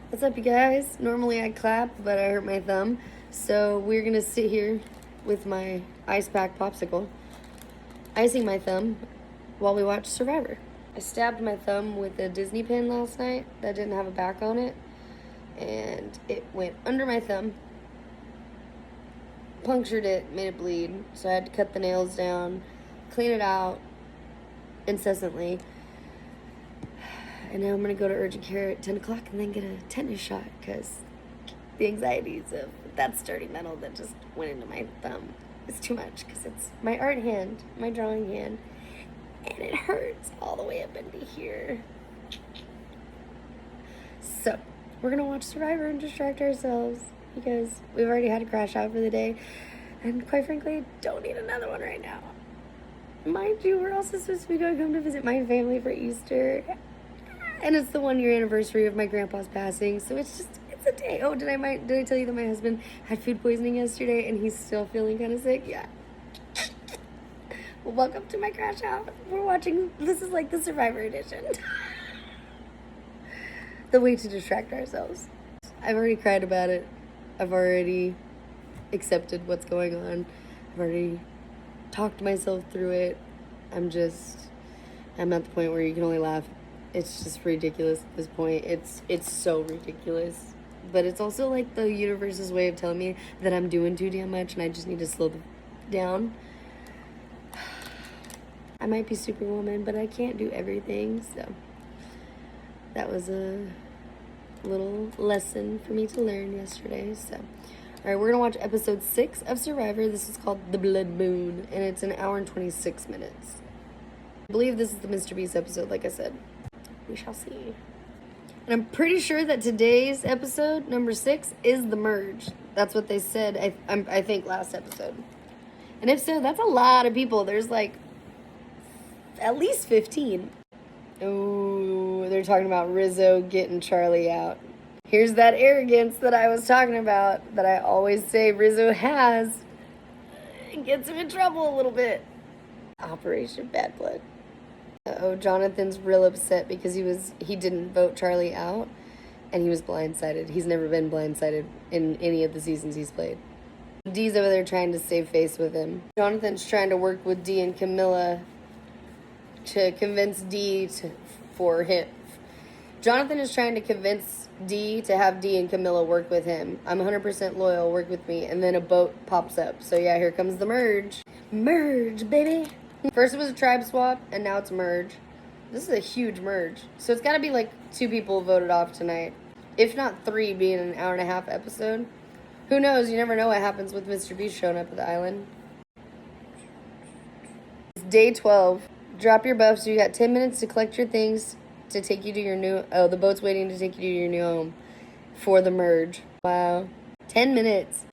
What's up, you guys? Normally I clap, but I hurt my thumb. So we're gonna sit here with my ice pack popsicle, icing my thumb while we watch Survivor. I stabbed my thumb with a Disney pin last night that didn't have a back on it, and it went under my thumb, punctured it, made it bleed. So I had to cut the nails down, clean it out incessantly. And now I'm going to go to urgent care at 10 o'clock and then get a tetanus shot because the anxieties of that sturdy metal that just went into my thumb is too much because it's my art hand, my drawing hand, and it hurts all the way up into here. So, we're going to watch Survivor and distract ourselves because we've already had a crash out for the day and quite frankly, don't need another one right now. Mind you, we're also supposed to be going home to visit my family for Easter. And it's the 1 year anniversary of my grandpa's passing, so it's a day. Oh, did I tell you that my husband had food poisoning yesterday and he's still feeling kind of sick? Yeah. Well, welcome to my crash out. We're watching, this is like the Survivor edition. The way to distract ourselves. I've already cried about it. I've already accepted what's going on. I've already talked myself through it. I'm at the point where you can only laugh. It's just ridiculous at this point. It's so ridiculous. But it's also like the universe's way of telling me that I'm doing too damn much and I just need to slow down. I might be Superwoman, but I can't do everything, so that was a little lesson for me to learn yesterday. So, all right, we're gonna watch episode 6 of Survivor. This is called The Blood Moon, and it's an hour and 26 minutes. I believe this is the Mr. Beast episode, like I said. We shall see. And I'm pretty sure that today's episode, number 6, is the merge. That's what they said, I think, last episode. And if so, that's a lot of people. There's like at least 15. Oh, they're talking about Rizzo getting Charlie out. Here's that arrogance that I was talking about, that I always say Rizzo has. It gets him in trouble a little bit. Operation Bad Blood. Uh-oh, Jonathan's real upset because he didn't vote Charlie out, and he was blindsided. He's never been blindsided in any of the seasons he's played. Dee's over there trying to save face with him. Jonathan's trying to work with Dee and Camilla to convince Dee for him. Jonathan is trying to convince Dee to have Dee and Camilla work with him. I'm 100% loyal, work with me, and then a boat pops up. So yeah, here comes the merge. Merge, baby! First it was a tribe swap, and now it's merge. This is a huge merge. So it's got to be like 2 people voted off tonight. If not 3, being an hour and a half episode. Who knows? You never know what happens with Mr. Beast showing up at the island. It's day 12. Drop your buff, so you got 10 minutes to collect your things to take you to your new... Oh, the boat's waiting to take you to your new home for the merge. Wow. 10 minutes.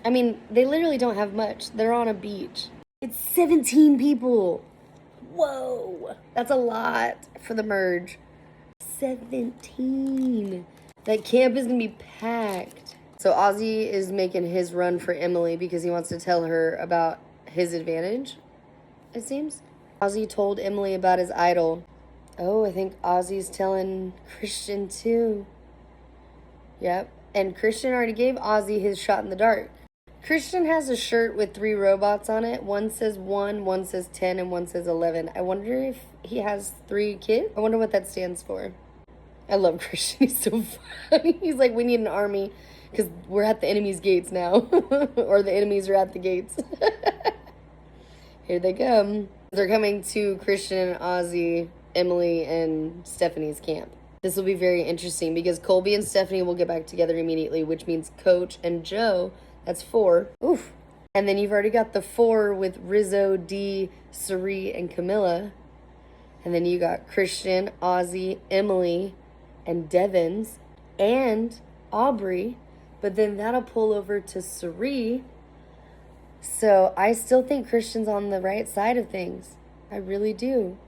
I mean, they literally don't have much. They're on a beach. It's 17 people. Whoa. That's a lot for the merge. 17. That camp is going to be packed. So Ozzy is making his run for Emily because he wants to tell her about his advantage, it seems. Ozzy told Emily about his idol. Oh, I think Ozzy's telling Christian too. Yep. And Christian already gave Ozzy his shot in the dark. Christian has a shirt with 3 robots on it. One says 1, one says 10, and one says 11. I wonder if he has 3 kids. I wonder what that stands for. I love Christian. He's so funny. He's like, we need an army because we're at the enemy's gates now. Or the enemies are at the gates. Here they come. They're coming to Christian and Ozzy, Emily, and Stephanie's camp. This will be very interesting because Colby and Stephanie will get back together immediately, which means Coach and Joe... That's 4. Oof. And then you've already got the 4 with Rizzo, Dee, Cirie, and Camilla. And then you got Christian, Ozzy, Emily, and Devins, and Aubrey. But then that'll pull over to Cirie. So I still think Christian's on the right side of things. I really do.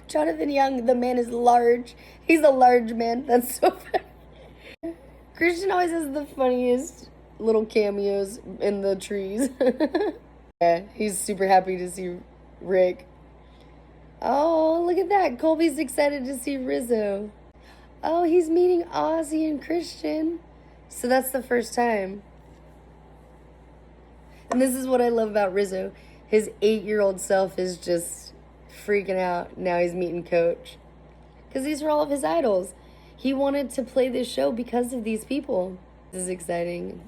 Jonathan Young, the man is large. He's a large man. That's so funny. Christian always has the funniest little cameos in the trees. Yeah, he's super happy to see Rick. Oh, look at that. Colby's excited to see Rizzo. Oh, he's meeting Ozzy and Christian. So that's the first time. And this is what I love about Rizzo. His 8-year-old self is just freaking out. Now he's meeting Coach. Because these are all of his idols. He wanted to play this show because of these people. This is exciting.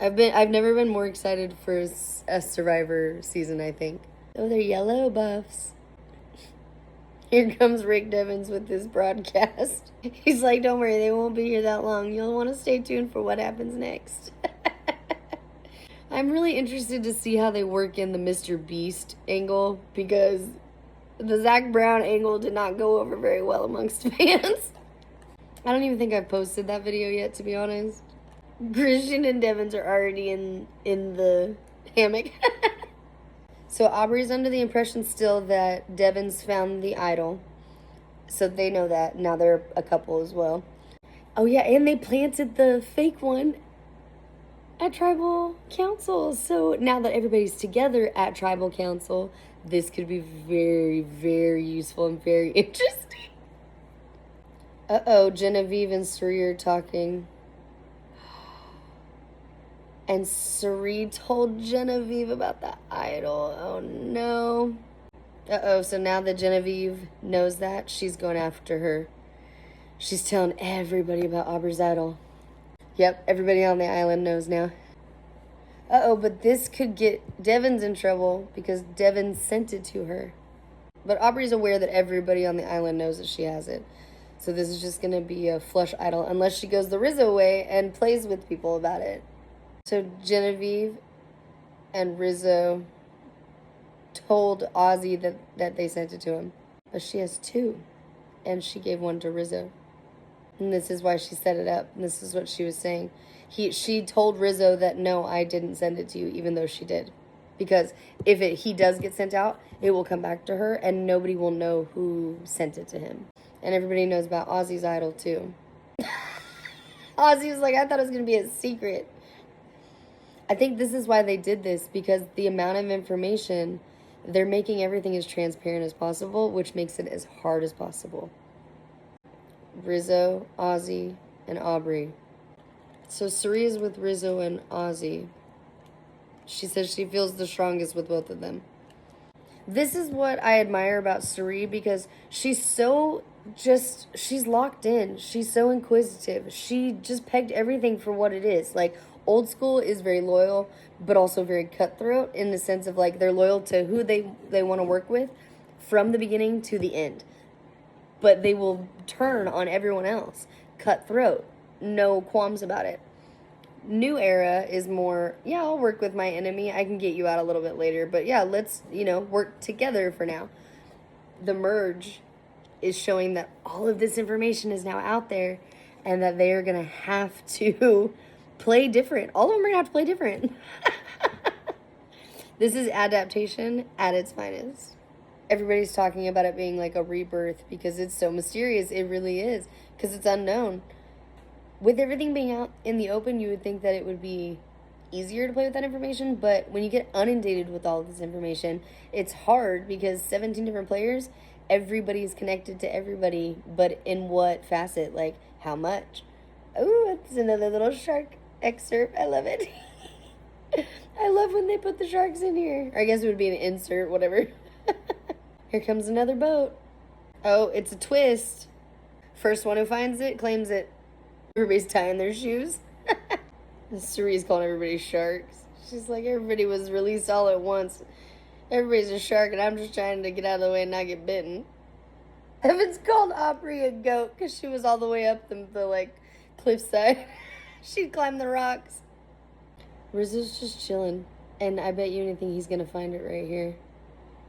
I've never been more excited for a Survivor season, I think. Oh, they're yellow buffs. Here comes Rick Devens with this broadcast. He's like, don't worry, they won't be here that long. You'll want to stay tuned for what happens next. I'm really interested to see how they work in the Mr. Beast angle, because the Zach Brown angle did not go over very well amongst fans. I don't even think I've posted that video yet, to be honest. Christian and Devens are already in the hammock. So Aubrey's under the impression still that Devens found the idol. So they know that. Now they're a couple as well. Oh yeah, and they planted the fake one at Tribal Council. So now that everybody's together at Tribal Council, this could be very, very useful and very interesting. Uh-oh, Genevieve and Suri are talking. And Suri told Genevieve about the idol. Oh no. Uh-oh, so now that Genevieve knows that, she's going after her. She's telling everybody about Aubrey's idol. Yep, everybody on the island knows now. Uh-oh, but this could get Devens in trouble because Devens sent it to her. But Aubrey's aware that everybody on the island knows that she has it. So this is just going to be a flush idol unless she goes the Rizzo way and plays with people about it. So Genevieve and Rizzo told Ozzy that they sent it to him. But she has 2. And she gave one to Rizzo. And this is why she set it up. And this is what she was saying. She told Rizzo that, no, I didn't send it to you, even though she did. Because if he does get sent out, it will come back to her, and nobody will know who sent it to him. And everybody knows about Ozzy's idol, too. Ozzy was like, I thought it was going to be a secret. I think this is why they did this, because the amount of information, they're making everything as transparent as possible, which makes it as hard as possible. Rizzo, Ozzy, and Aubrey. So Suri is with Rizzo and Ozzy. She says she feels the strongest with both of them. This is what I admire about Suri, because she's locked in. She's so inquisitive. She just pegged everything for what it is. Like, old school is very loyal, but also very cutthroat in the sense of, like, they're loyal to who they want to work with from the beginning to the end. But they will turn on everyone else. Cutthroat. No qualms about it. New era is more, yeah, I'll work with my enemy. I can get you out a little bit later. But yeah, let's, work together for now. The merge is showing that all of this information is now out there and that they are going to have to play different. All of them are going to have to play different. This is adaptation at its finest. Everybody's talking about it being like a rebirth because it's so mysterious. It really is, because it's unknown. With everything being out in the open, you would think that it would be easier to play with that information, but when you get inundated with all of this information, it's hard because 17 different players, everybody's connected to everybody, but in what facet? Like, how much? Oh, it's another little shark excerpt. I love it. I love when they put the sharks in here. Or I guess it would be an insert, whatever. Here comes another boat. Oh, it's a twist. First one who finds it claims it. Everybody's tying their shoes. Suri's calling everybody sharks. She's like, everybody was released all at once. Everybody's a shark, and I'm just trying to get out of the way and not get bitten. Evans called Aubrey a goat because she was all the way up the cliffside. She'd climb the rocks. Rizzo's just chilling, and I bet you anything he's gonna find it right here.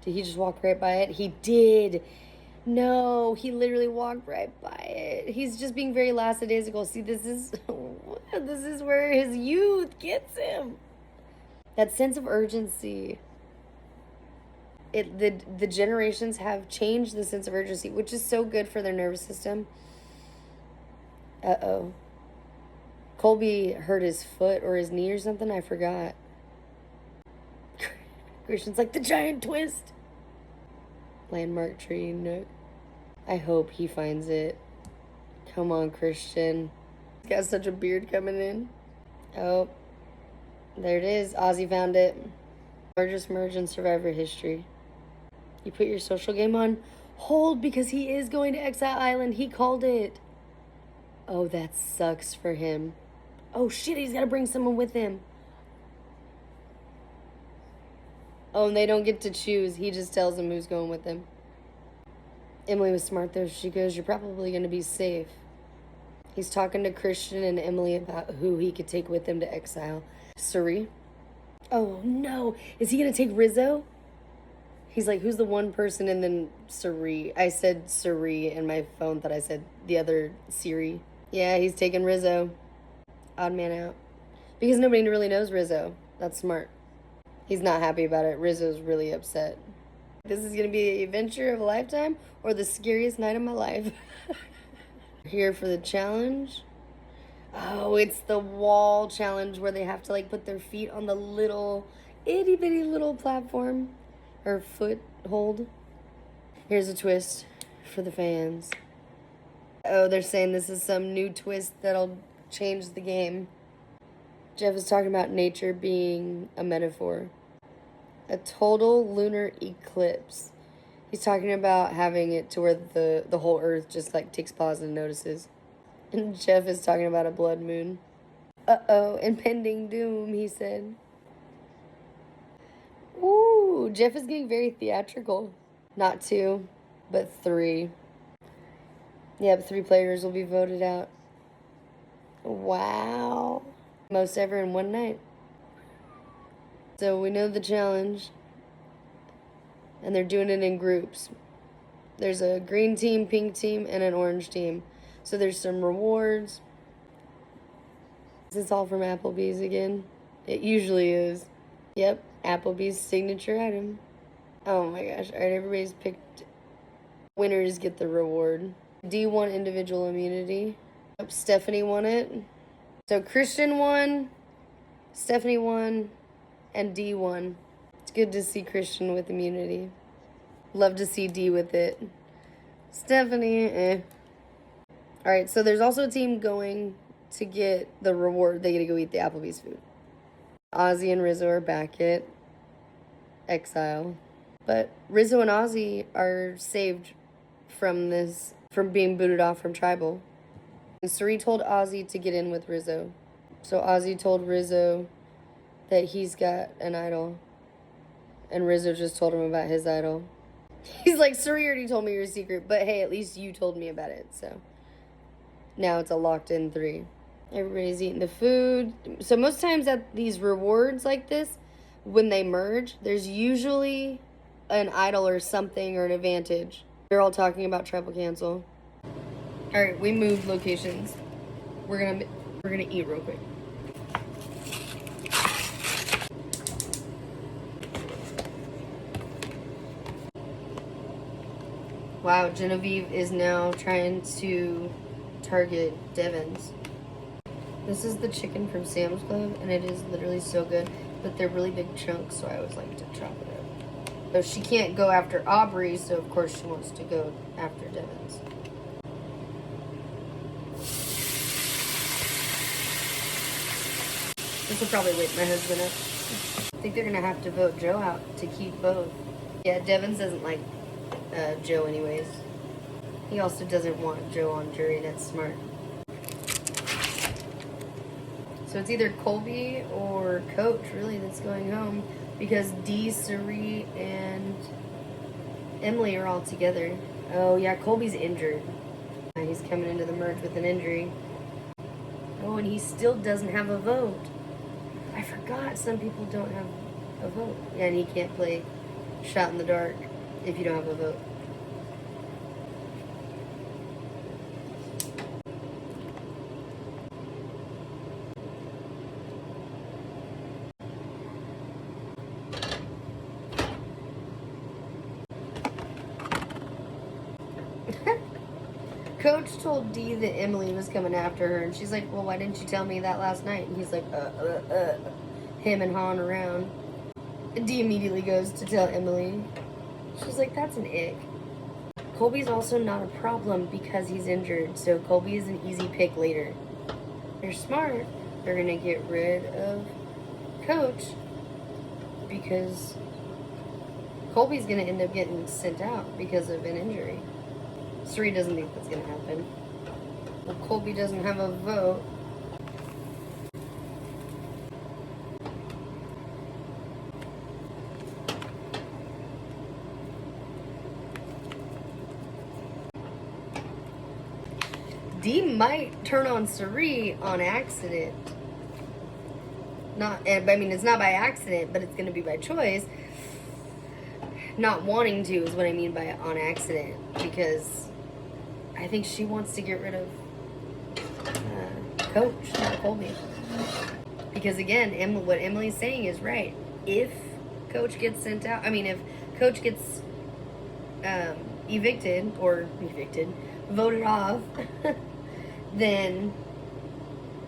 Did he just walk right by it? He did. No, he literally walked right by it. He's just being very lackadaisical. See, this is where his youth gets him. That sense of urgency. The generations have changed the sense of urgency, which is so good for their nervous system. Uh-oh. Colby hurt his foot or his knee or something. I forgot. Christian's like, the giant twist. Landmark tree, no. I hope he finds it. Come on, Christian. He's got such a beard coming in. Oh, there it is. Ozzy found it. Largest merge in Survivor history. You put your social game on hold because he is going to Exile Island. He called it. Oh, that sucks for him. Oh, shit, he's got to bring someone with him. Oh, and they don't get to choose. He just tells them who's going with them. Emily was smart, though. She goes, you're probably going to be safe. He's talking to Christian and Emily about who he could take with him to exile. Cirie. Oh, no. Is he going to take Rizzo? He's like, who's the one person? And then Cirie. I said Cirie, and my phone thought I said the other Siri. Yeah, he's taking Rizzo. Odd man out. Because nobody really knows Rizzo. That's smart. He's not happy about it. Rizzo's really upset. This is going to be an adventure of a lifetime or the scariest night of my life. Here for the challenge. Oh, it's the wall challenge where they have to like put their feet on the little itty bitty little platform or foothold. Here's a twist for the fans. Oh, they're saying this is some new twist that'll change the game. Jeff is talking about nature being a metaphor. A total lunar eclipse. He's talking about having it to where the whole earth just like takes pause and notices. And Jeff is talking about a blood moon. Uh-oh, impending doom, he said. Ooh, Jeff is getting very theatrical. Not 2, but 3. Yep, 3 players will be voted out. Wow. Most ever in one night. So we know the challenge. And they're doing it in groups. There's a green team, pink team, and an orange team. So there's some rewards. Is this all from Applebee's again? It usually is. Yep, Applebee's signature item. Oh my gosh. All right, everybody's picked. Winners get the reward. D won individual immunity. Oh, Stephanie won it. So Christian won, Stephanie won, and D won. It's good to see Christian with immunity. Love to see D with it. Stephanie, eh. Alright, so there's also a team going to get the reward. They get to go eat the Applebee's food. Ozzy and Rizzo are back at exile. But Rizzo and Ozzy are saved from being booted off from Tribal. And Cirie told Ozzy to get in with Rizzo. So Ozzy told Rizzo that he's got an idol. And Rizzo just told him about his idol. He's like, Cirie already told me your secret, but hey, at least you told me about it. So now it's a locked in 3. Everybody's eating the food. So most times at these rewards like this, when they merge, there's usually an idol or something or an advantage. They're all talking about Tribal Cancel. All right, we moved locations. We're gonna eat real quick. Wow, Genevieve is now trying to target Devins. This is the chicken from Sam's Club, and it is literally so good, but they're really big chunks, so I always like to chop it up. So she can't go after Aubrey, so of course she wants to go after Devins. This will probably wake my husband up. I think they're gonna have to vote Joe out to keep both. Yeah, Devins doesn't like Joe anyways. He also doesn't want Joe on jury. That's smart. So it's either Colby or Coach really that's going home because D, Cirie, and Emily are all together. Oh yeah, Colby's injured. He's coming into the merge with an injury. Oh, and he still doesn't have a vote. I forgot some people don't have a vote. Yeah, and he can't play Shot in the Dark if you don't have a vote. Coach told Dee that Emily was coming after her, and she's like, well, why didn't you tell me that last night? And he's like, him and Han around. And Dee immediately goes to tell Emily. She's like, that's an ick. Colby's also not a problem because he's injured, so Colby is an easy pick later. They're smart. They're going to get rid of Coach because Colby's going to end up getting sent out because of an injury. Sri doesn't think that's going to happen. Well, Colby doesn't have a vote. Dee might turn on Sri on accident. It's not by accident, but it's going to be by choice. Not wanting to is what I mean by on accident, because I think she wants to get rid of Coach, not Colby. Because again, what Emily's saying is right. If Coach gets sent out, if Coach gets voted off, then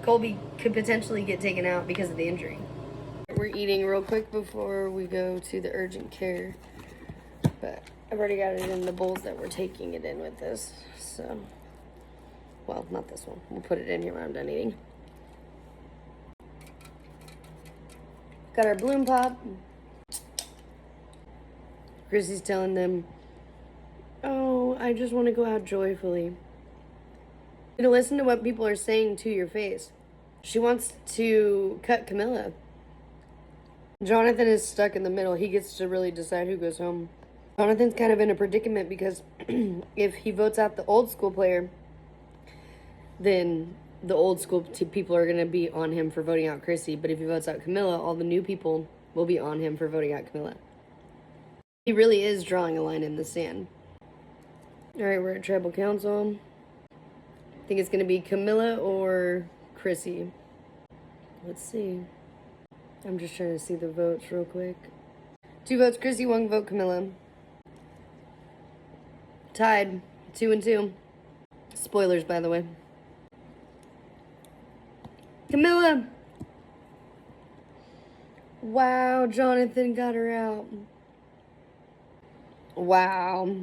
Colby could potentially get taken out because of the injury. We're eating real quick before we go to the urgent care. But I've already got it in the bowls that we're taking it in with this. So, well, not this one. We'll put it in here when I'm done eating. Got our Bloom Pop. Chrissy's telling them, oh, I just want to go out joyfully. To listen to what people are saying to your face. She wants to cut Camilla. Jonathan is stuck in the middle. He gets to really decide who goes home. Jonathan's kind of in a predicament because if he votes out the old school player, then the old school people are going to be on him for voting out Chrissy. But if he votes out Camilla, all the new people will be on him for voting out Camilla. He really is drawing a line in the sand. All right, we're at tribal council. I think it's going to be Camilla or Chrissy. Let's see. I'm just trying to see the votes real quick. 2 votes Chrissy, 1 vote Camilla. Tied, 2-2. Spoilers, by the way. Camilla! Wow, Jonathan got her out. Wow.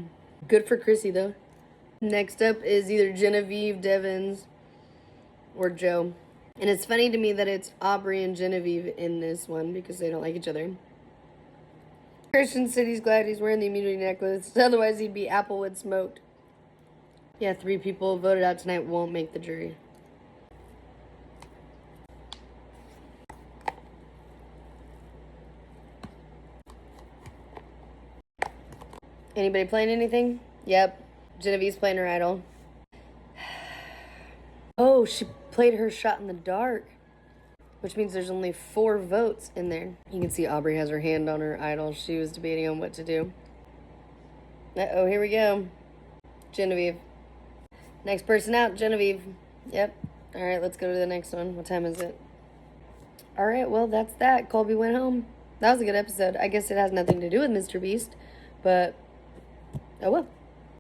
Good for Chrissy, though. Next up is either Genevieve, Devins, or Joe. And it's funny to me that it's Aubrey and Genevieve in this one because they don't like each other. Christian said he's glad he's wearing the immunity necklace. Otherwise, he'd be Applewood smoked. Yeah, 3 people voted out tonight won't make the jury. Anybody playing anything? Yep. Genevieve's playing her idol. Oh, she played her shot in the dark, which means there's only 4 votes in there. You can see Aubrey has her hand on her idol. She was debating on what to do. Uh-oh, here we go. Genevieve. Next person out, Genevieve. Yep. All right, let's go to the next one. What time is it? All right, well, that's that. Colby went home. That was a good episode. I guess it has nothing to do with Mr. Beast, but oh well.